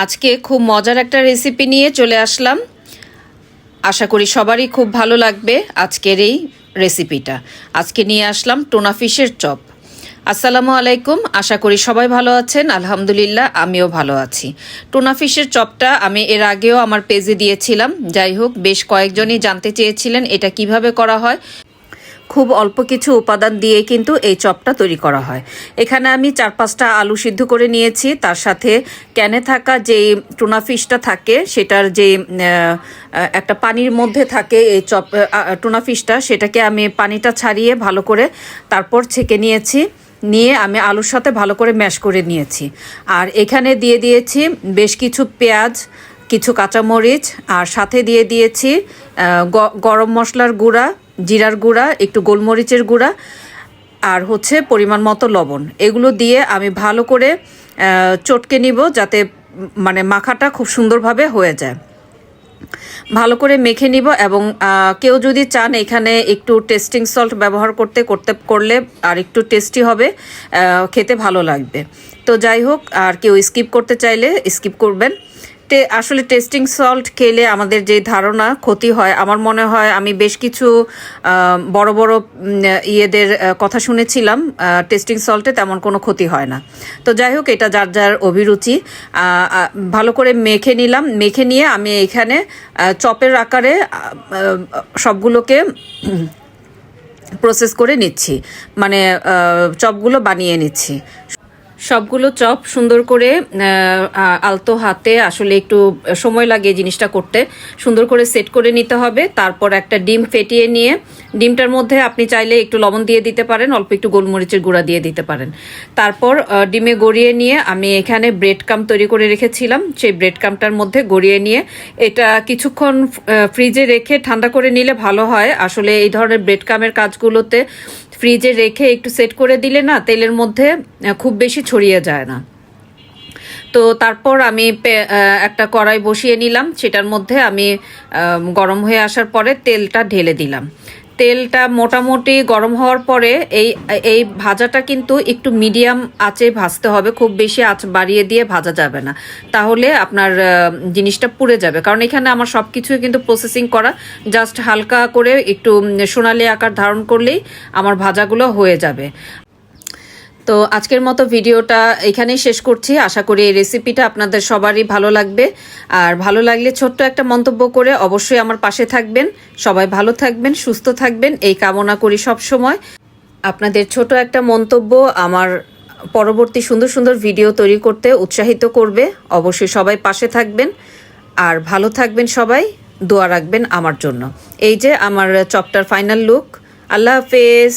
আজকে খুব মজার একটা রেসিপি নিয়ে চলে আসলাম। আশা করি সবারই খুব ভালো লাগবে আজকের এই রেসিপিটা। আজকে নিয়ে আসলাম টুনা ফিশের চপ। আসসালামু আলাইকুম, আশা করি সবাই ভালো আছেন। আলহামদুলিল্লাহ আমিও ভালো আছি। টুনা ফিশের চপটা আমি এর আগেও আমার পেজে দিয়েছিলাম। যাই হোক, বেশ কয়েকজনই জানতে চেয়েছিলেন এটা কিভাবে করা হয়। খুব অল্প কিছু উপাদান দিয়ে কিন্তু এই চপটা তৈরি করা হয়। এখানে আমি 4-5টা আলু সিদ্ধ করে নিয়েছি। তার সাথে ক্যানে থাকা যেই টুনা ফিশটা থাকে, সেটার যে একটা পানির মধ্যে থাকে এই টুনা ফিশটা, সেটাকে আমি পানিটা ছাড়িয়ে ভালো করে তারপর ছেঁকে নিয়েছি। নিয়ে আমি আলুর সাথে ভালো করে ম্যাশ করে নিয়েছি। আর এখানে দিয়ে দিয়েছি বেশ কিছু পেঁয়াজ, কিছু কাঁচামরিচ, আর সাথে দিয়ে দিয়েছি গরম মশলার গুঁড়া, জিরার গুঁড়া, একটু গোলমরিচের গুঁড়া, আর হচ্ছে পরিমাণ মতো লবণ। এগুলো দিয়ে আমি ভালো করে চটকে নিব, যাতে মানে মাখাটা খুব সুন্দরভাবে হয়ে যায়। ভালো করে মেখে নিব। এবং কেউ যদি চান এখানে একটু টেস্টিং সল্ট ব্যবহার করলে আর একটু টেস্টি হবে, খেতে ভালো লাগবে। তো যাই হোক, আর কেউ স্কিপ করতে চাইলে স্কিপ করবেন। আসলে টেস্টিং সল্ট খেলে আমাদের যে ধারণা ক্ষতি হয়, আমার মনে হয় আমি বেশ কিছু বড় বড় ইয়েদের কথা শুনেছিলাম টেস্টিং সল্টে তেমন কোনো ক্ষতি হয় না। তো যাই হোক, এটা যার যার অভিরুচি। ভালো করে মেখে নিলাম। মেখে নিয়ে আমি এখানে চপের আকারে সবগুলোকে প্রসেস করে নিচ্ছি, মানে চপগুলো বানিয়ে নিচ্ছি। সবগুলো চপ সুন্দর করে আলতো হাতে, আসলে একটু সময় লাগে জিনিসটা করতে, সুন্দর করে সেট করে নিতে হবে। তারপর একটা ডিম ফেটিয়ে নিয়ে, ডিমটার মধ্যে আপনি চাইলে একটু লবণ দিয়ে দিতে পারেন, অল্প একটু গোলমরিচের গুঁড়া দিয়ে দিতে পারেন। তারপর ডিমে গড়িয়ে নিয়ে আমি এখানে ব্রেড কাম তৈরি করে রেখেছিলাম, সেই ব্রেড কামটার মধ্যে গড়িয়ে নিয়ে এটা কিছুক্ষণ ফ্রিজে রেখে ঠান্ডা করে নিলে ভালো হয়। আসলে এই ধরনের ব্রেড কামের কাজগুলোতে ফ্রিজে রেখে একটু সেট করে দিলে না, তেলের মধ্যে খুব বেশি ছড়িয়ে যায় না। তো তারপর আমি একটা কড়াই বসিয়ে নিলাম, সেটার মধ্যে আমি গরম হয়ে আসার পরে তেলটা ঢেলে দিলাম। তেলটা মোটামুটি গরম হওয়ার পরে এই ভাজাটা কিন্তু একটু মিডিয়াম আঁচে ভাজতে হবে, খুব বেশি আঁচ বাড়িয়ে দিয়ে ভাজা যাবে না, তাহলে আপনার জিনিসটা পুড়ে যাবে। কারণ এখানে আমার সব কিছুই কিন্তু প্রসেসিং করা, জাস্ট হালকা করে একটু সোনালি আকার ধারণ করলেই আমার ভাজাগুলো হয়ে যাবে। তো আজকের মতো ভিডিওটা এখানেই শেষ করছি। আশা করি এই রেসিপিটা আপনাদের সবারই ভালো লাগবে। আর ভালো লাগলে ছোট্ট একটা মন্তব্য করে অবশ্যই আমার পাশে থাকবেন। সবাই ভালো থাকবেন, সুস্থ থাকবেন, এই কামনা করি সব সময়। আপনাদের ছোট একটা মন্তব্য আমার পরবর্তী সুন্দর সুন্দর ভিডিও তৈরি করতে উৎসাহিত করবে। অবশ্যই সবাই পাশে থাকবেন আর ভালো থাকবেন সবাই। দোয়া রাখবেন আমার জন্য। এই যে আমার চপটার ফাইনাল লুক। আল্লাহ হাফেজ।